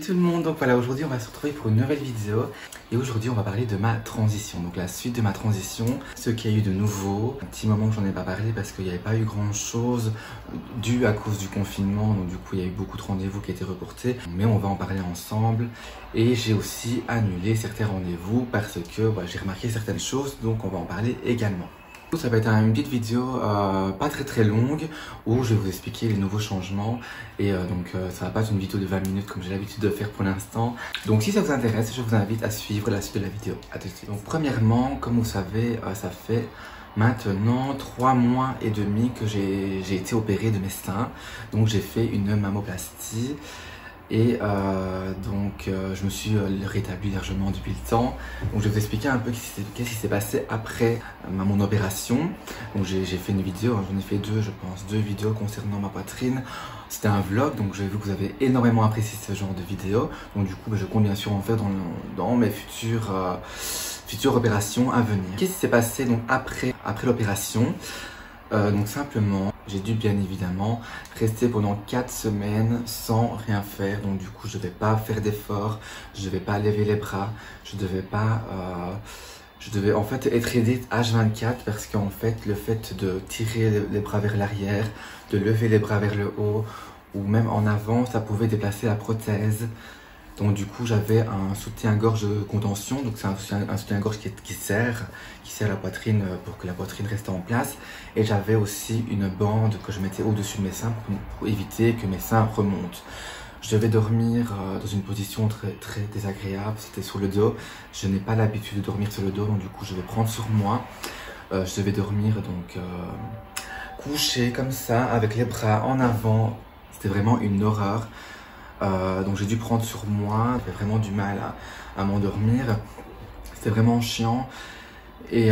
tout le monde, donc voilà, aujourd'hui on va se retrouver pour une nouvelle vidéo et aujourd'hui on va parler de ma transition, donc la suite de ma transition, ce qu'il y a eu de nouveau. Un petit moment que j'en ai pas parlé parce qu'il n'y avait pas eu grand chose dû à cause du confinement, donc du coup il y a eu beaucoup de rendez-vous qui étaient reportés, mais on va en parler ensemble. Et j'ai aussi annulé certains rendez-vous parce que j'ai remarqué certaines choses, donc on va en parler également. Ça va être une petite vidéo pas très longue où je vais vous expliquer les nouveaux changements et ça va pas être une vidéo de 20 minutes comme j'ai l'habitude de faire pour l'instant. Donc si ça vous intéresse, je vous invite à suivre la suite de la vidéo. À tout de suite. Donc premièrement, comme vous savez, ça fait maintenant 3 mois et demi que j'ai été opéré de mes seins. Donc j'ai fait une mammoplastie. Et je me suis rétabli largement depuis le temps. Donc je vais vous expliquer un peu qu'est-ce qui s'est passé après mon opération. Donc j'ai fait une vidéo, j'en ai fait deux, je pense, 2 vidéos concernant ma poitrine. C'était un vlog, donc j'ai vu que vous avez énormément apprécié ce genre de vidéos. Donc du coup, je compte bien sûr en faire dans mes futures opérations à venir. Qu'est-ce qui s'est passé donc après l'opération? Donc simplement, j'ai dû bien évidemment rester pendant 4 semaines sans rien faire. Donc du coup, je ne devais pas faire d'efforts, je ne devais pas lever les bras, je devais en fait être aidé H24 parce qu'en fait, le fait de tirer les bras vers l'arrière, de lever les bras vers le haut ou même en avant, ça pouvait déplacer la prothèse. Donc du coup j'avais un soutien-gorge de contention, donc c'est un soutien-gorge qui serre la poitrine pour que la poitrine reste en place. Et j'avais aussi une bande que je mettais au-dessus de mes seins pour éviter que mes seins remontent. Je devais dormir dans une position très désagréable, c'était sur le dos. Je n'ai pas l'habitude de dormir sur le dos, donc du coup je vais prendre sur moi. Je devais dormir donc couché comme ça, avec les bras en avant. C'était vraiment une horreur. Donc j'ai dû prendre sur moi, j'avais vraiment du mal à m'endormir, c'était vraiment chiant. Et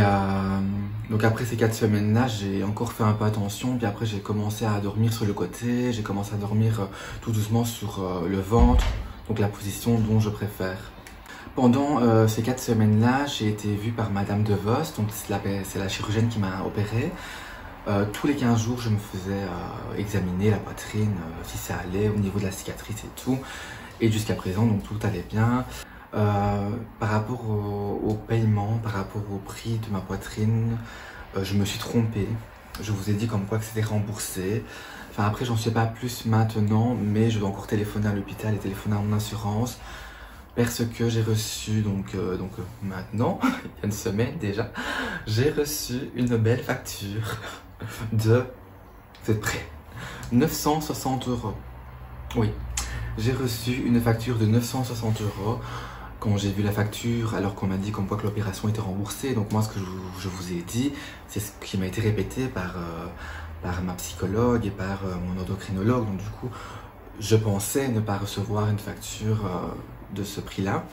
donc après ces 4 semaines-là, j'ai encore fait un peu attention, puis après j'ai commencé à dormir sur le côté, j'ai commencé à dormir tout doucement sur le ventre, donc la position dont je préfère. Pendant ces 4 semaines-là, j'ai été vue par Madame De Vos, donc c'est la chirurgienne qui m'a opéré. Tous les 15 jours, je me faisais examiner la poitrine, si ça allait au niveau de la cicatrice et tout. Et jusqu'à présent, donc tout allait bien. Par rapport au paiement, par rapport au prix de ma poitrine, je me suis trompée. Je vous ai dit comme quoi que c'était remboursé. Enfin après, j'en sais pas plus maintenant, mais je dois encore téléphoner à l'hôpital et téléphoner à mon assurance. Parce que j'ai reçu, maintenant, il y a une semaine déjà, j'ai reçu une belle facture de, vous êtes prêts, 960 €. Oui, j'ai reçu une facture de 960 € quand j'ai vu la facture, alors qu'on m'a dit comme quoi que l'opération était remboursée. Donc moi, ce que je vous ai dit, c'est ce qui m'a été répété par ma psychologue et par mon endocrinologue. Donc du coup, je pensais ne pas recevoir une facture de ce prix-là.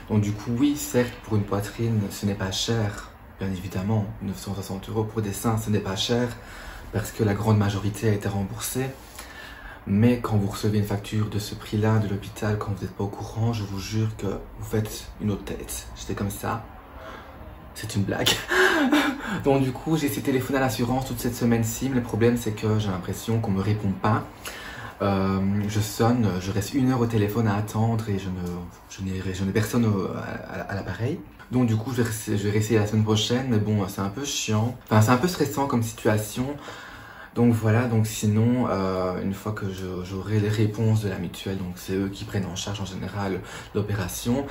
Donc du coup, oui, certes, pour une poitrine, ce n'est pas cher. Bien évidemment, 960 € pour des seins, ce n'est pas cher parce que la grande majorité a été remboursée. Mais quand vous recevez une facture de ce prix-là de l'hôpital, quand vous n'êtes pas au courant, je vous jure que vous faites une autre tête. J'étais comme ça. C'est une blague. Donc du coup, j'ai essayé de téléphoner à l'assurance toute cette semaine-ci. Mais le problème, c'est que j'ai l'impression qu'on ne me répond pas. Je sonne, je reste 1 heure au téléphone à attendre et je n'ai personne à l'appareil. Donc du coup, je vais réessayer la semaine prochaine, mais bon, c'est un peu chiant. Enfin, c'est un peu stressant comme situation. Donc voilà, donc sinon, une fois que j'aurai les réponses de la mutuelle, donc c'est eux qui prennent en charge en général l'opération,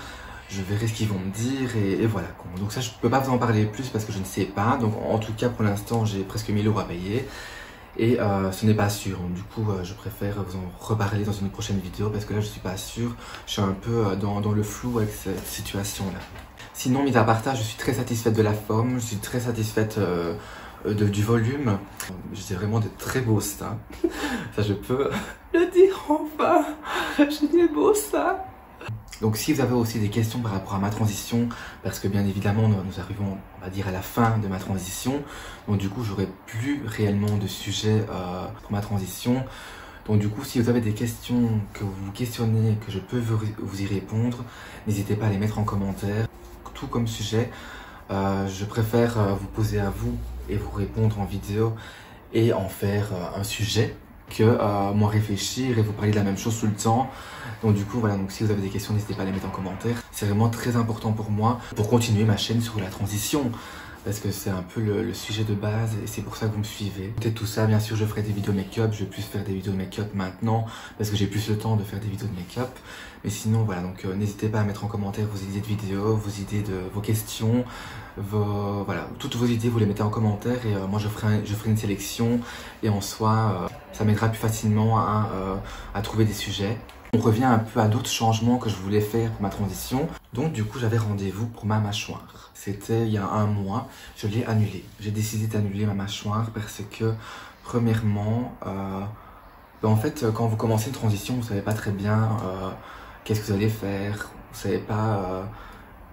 je verrai ce qu'ils vont me dire et voilà. Donc ça, je peux pas vous en parler plus parce que je ne sais pas. Donc en tout cas, pour l'instant, j'ai presque 1000 € à payer. Et ce n'est pas sûr, donc du coup je préfère vous en reparler dans une prochaine vidéo parce que là je suis pas sûr, je suis un peu dans le flou avec cette situation là. Sinon, mis à part ça, je suis très satisfaite de la forme, je suis très satisfaite du volume. J'ai vraiment de très beaux seins, ça je peux le dire enfin, j'ai des beaux seins. Donc si vous avez aussi des questions par rapport à ma transition, parce que bien évidemment nous arrivons, on va dire, à la fin de ma transition, donc du coup j'aurai plus réellement de sujet pour ma transition. Donc du coup, si vous avez des questions que vous vous questionnez, que je peux vous y répondre, n'hésitez pas à les mettre en commentaire. Tout comme sujet, je préfère vous poser à vous et vous répondre en vidéo et en faire un sujet. que moi réfléchir et vous parler de la même chose tout le temps. Donc du coup voilà, donc si vous avez des questions, n'hésitez pas à les mettre en commentaire. C'est vraiment très important pour moi pour continuer ma chaîne sur la transition. Parce que c'est un peu le sujet de base et c'est pour ça que vous me suivez. Peut-être tout ça, bien sûr, je ferai des vidéos make-up, je vais plus faire des vidéos de make-up maintenant parce que j'ai plus le temps de faire des vidéos de make-up. Mais sinon, voilà, donc n'hésitez pas à mettre en commentaire vos idées de vidéos, vos idées de vos questions, voilà, toutes vos idées, vous les mettez en commentaire et moi je ferai une sélection et en soi, ça m'aidera plus facilement à trouver des sujets. On revient un peu à d'autres changements que je voulais faire pour ma transition. Donc du coup, j'avais rendez-vous pour ma mâchoire. C'était il y a un mois, je l'ai annulé. J'ai décidé d'annuler ma mâchoire parce que, premièrement, en fait, quand vous commencez une transition, vous savez pas très bien qu'est-ce que vous allez faire. Vous savez pas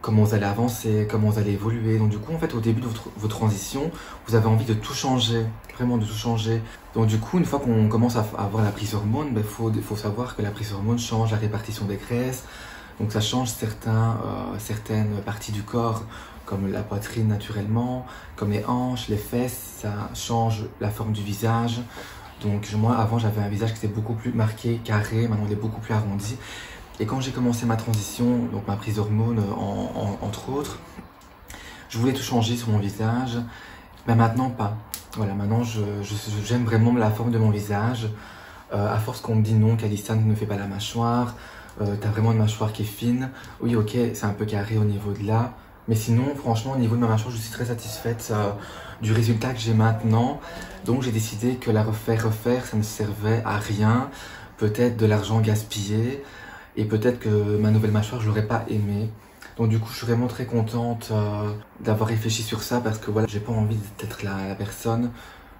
comment vous allez avancer, comment vous allez évoluer. Donc du coup, en fait, au début de votre transition, vous avez envie de tout changer, vraiment de tout changer. Donc du coup, une fois qu'on commence à avoir la prise hormone, faut savoir que la prise hormone change la répartition des graisses. Donc ça change certaines parties du corps, comme la poitrine naturellement, comme les hanches, les fesses, ça change la forme du visage. Donc moi, avant, j'avais un visage qui était beaucoup plus marqué, carré, maintenant il est beaucoup plus arrondi. Et quand j'ai commencé ma transition, donc ma prise d'hormones entre autres, je voulais tout changer sur mon visage, mais maintenant pas. Voilà, maintenant j'aime vraiment la forme de mon visage. À force qu'on me dit non, Calista ne fait pas la mâchoire, t'as vraiment une mâchoire qui est fine. Oui, ok, c'est un peu carré au niveau de là, mais sinon, franchement, au niveau de ma mâchoire, je suis très satisfaite du résultat que j'ai maintenant. Donc j'ai décidé que la refaire, ça ne servait à rien, peut-être de l'argent gaspillé. Et peut-être que ma nouvelle mâchoire, je l'aurais pas aimée. Donc du coup, je suis vraiment très contente d'avoir réfléchi sur ça parce que voilà, j'ai pas envie d'être la personne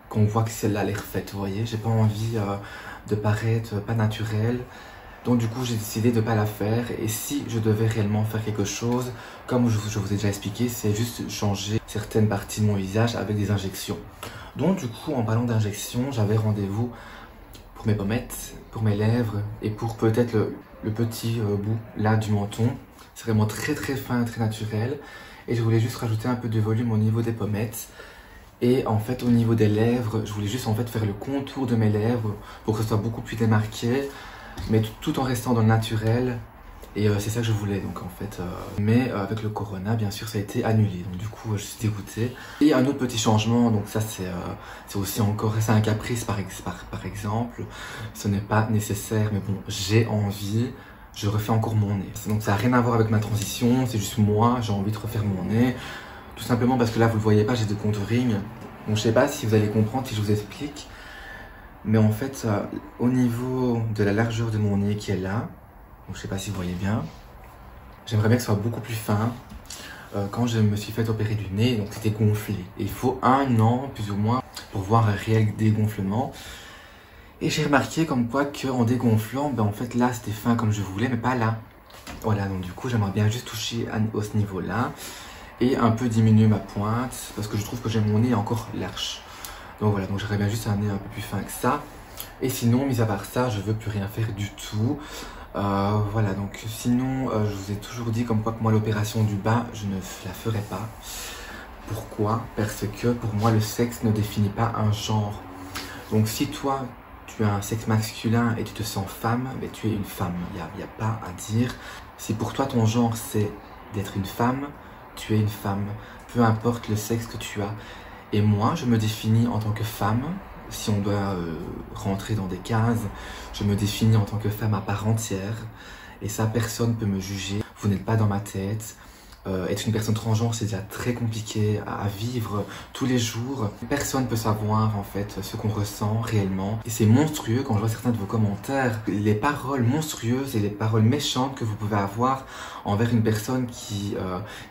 qu'on voit que c'est là l'air faite, vous voyez. J'ai pas envie de paraître pas naturel. Donc du coup, j'ai décidé de pas la faire. Et si je devais réellement faire quelque chose, comme je vous ai déjà expliqué, c'est juste changer certaines parties de mon visage avec des injections. Donc du coup, en parlant d'injections, j'avais rendez-vous pour mes pommettes, pour mes lèvres et pour peut-être le petit bout là du menton. C'est vraiment très très fin, très naturel. Et je voulais juste rajouter un peu de volume au niveau des pommettes. Et en fait au niveau des lèvres, je voulais juste en fait faire le contour de mes lèvres pour que ce soit beaucoup plus démarqué. Mais tout en restant dans le naturel. Et c'est ça que je voulais donc en fait. Mais avec le corona, bien sûr, ça a été annulé. Donc du coup, je suis dégoûtée. Et un autre petit changement, donc ça c'est aussi encore, c'est un caprice par exemple. Ce n'est pas nécessaire, mais bon, j'ai envie. Je refais encore mon nez. Donc ça n'a rien à voir avec ma transition, c'est juste moi, j'ai envie de refaire mon nez. Tout simplement parce que là, vous le voyez pas, j'ai de contouring. Donc je sais pas si vous allez comprendre si je vous explique. Mais en fait, au niveau de la largeur de mon nez qui est là, donc je sais pas si vous voyez bien, j'aimerais bien que ce soit beaucoup plus fin. Quand je me suis fait opérer du nez, donc c'était gonflé. Et il faut 1 an, plus ou moins, pour voir un réel dégonflement. Et j'ai remarqué comme quoi qu'en dégonflant, en fait là c'était fin comme je voulais, mais pas là. Voilà, donc du coup j'aimerais bien juste toucher à ce niveau-là. Et un peu diminuer ma pointe, parce que je trouve que j'ai mon nez encore large. Donc voilà, donc j'aurais bien juste un nez un peu plus fin que ça. Et sinon, mis à part ça, je veux plus rien faire du tout. Voilà, donc sinon, je vous ai toujours dit comme quoi que moi l'opération du bas, je ne la ferai pas. Pourquoi? Parce que pour moi le sexe ne définit pas un genre. Donc si toi, tu as un sexe masculin et tu te sens femme, mais tu es une femme, il n'y a pas à dire. Si pour toi ton genre c'est d'être une femme, tu es une femme, peu importe le sexe que tu as. Et moi, je me définis en tant que femme. Si on doit rentrer dans des cases, je me définis en tant que femme à part entière. Et ça, personne ne peut me juger. Vous n'êtes pas dans ma tête. Être une personne transgenre, c'est déjà très compliqué à vivre tous les jours. Personne ne peut savoir en fait ce qu'on ressent réellement. Et c'est monstrueux quand je vois certains de vos commentaires. Les paroles monstrueuses et les paroles méchantes que vous pouvez avoir envers une personne qui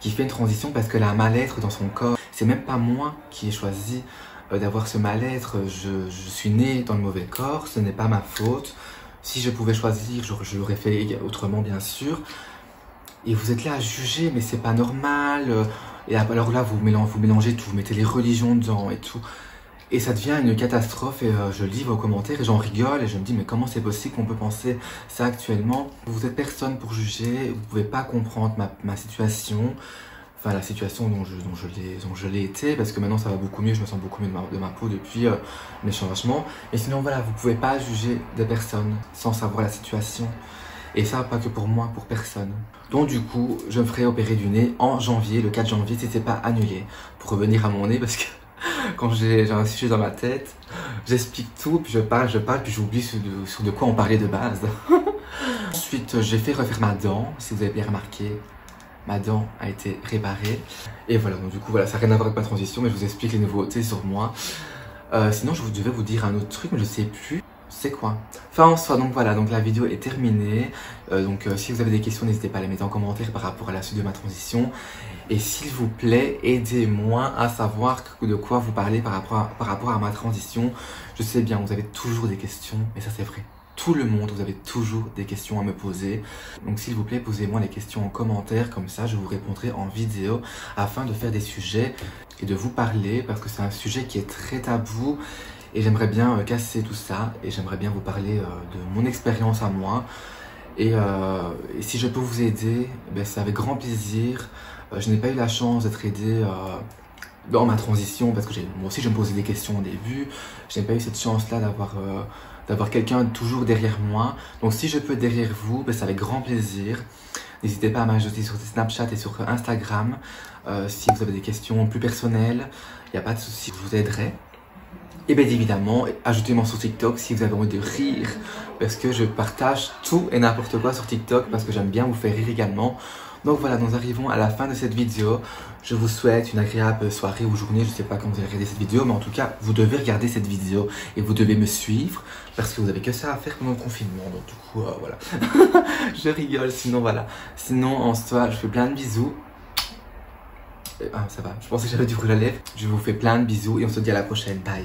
fait une transition parce qu'elle a un mal-être dans son corps. C'est même pas moi qui ai choisi d'avoir ce mal-être. Je suis née dans le mauvais corps, ce n'est pas ma faute. Si je pouvais choisir, je l'aurais fait autrement bien sûr. Et vous êtes là à juger, mais c'est pas normal. Et alors là, vous mélangez tout, vous mettez les religions dedans et tout. Et ça devient une catastrophe et je lis vos commentaires et j'en rigole et je me dis mais comment c'est possible qu'on peut penser ça actuellement? Vous êtes personne pour juger, vous pouvez pas comprendre ma situation. enfin la situation dont je l'ai été, parce que maintenant ça va beaucoup mieux, je me sens beaucoup mieux de ma peau depuis mes changements. Et sinon voilà, vous pouvez pas juger des personnes sans savoir la situation. Et ça, pas que pour moi, pour personne. Donc du coup, je me ferai opérer du nez en janvier, le 4 janvier, si c'est pas annulé. Pour revenir à mon nez, parce que quand j'ai un sujet dans ma tête, j'explique tout, puis je parle, puis j'oublie sur de quoi on parlait de base. Ensuite, j'ai fait refaire ma dent, si vous avez bien remarqué. Ma dent a été réparée. Et voilà, donc du coup, voilà, ça n'a rien à voir avec ma transition, mais je vous explique les nouveautés sur moi. Sinon, je devais vous dire un autre truc, mais je sais plus. C'est quoi? Enfin en soi, donc voilà, donc la vidéo est terminée. Si vous avez des questions, n'hésitez pas à les mettre en commentaire par rapport à la suite de ma transition. Et s'il vous plaît, aidez-moi à savoir de quoi vous parlez par rapport à ma transition. Je sais bien, vous avez toujours des questions, et ça c'est vrai. Tout le monde, vous avez toujours des questions à me poser. Donc s'il vous plaît, posez-moi les questions en commentaire, comme ça je vous répondrai en vidéo afin de faire des sujets et de vous parler, parce que c'est un sujet qui est très tabou. Et j'aimerais bien casser tout ça, et j'aimerais bien vous parler de mon expérience à moi. Et si je peux vous aider, ben, c'est avec grand plaisir. Je n'ai pas eu la chance d'être aidé dans ma transition, parce que moi aussi je me posais des questions au début. Je n'ai pas eu cette chance-là d'avoir quelqu'un toujours derrière moi. Donc si je peux être derrière vous, ben, c'est avec grand plaisir. N'hésitez pas à m'ajouter sur Snapchat et sur Instagram. Si vous avez des questions plus personnelles, il n'y a pas de souci, je vous aiderai. Et bien évidemment, ajoutez-moi sur TikTok si vous avez envie de rire, parce que je partage tout et n'importe quoi sur TikTok, parce que j'aime bien vous faire rire également. Donc voilà, nous arrivons à la fin de cette vidéo. Je vous souhaite une agréable soirée ou journée, je ne sais pas quand vous allez regarder cette vidéo, mais en tout cas, vous devez regarder cette vidéo et vous devez me suivre, parce que vous n'avez que ça à faire pendant le confinement. Donc du coup, voilà. Je rigole, sinon voilà. Sinon, en soi, je fais plein de bisous. Ah, ça va, je pensais que j'avais du rouge à lèvres. Je vous fais plein de bisous et on se dit à la prochaine. Bye.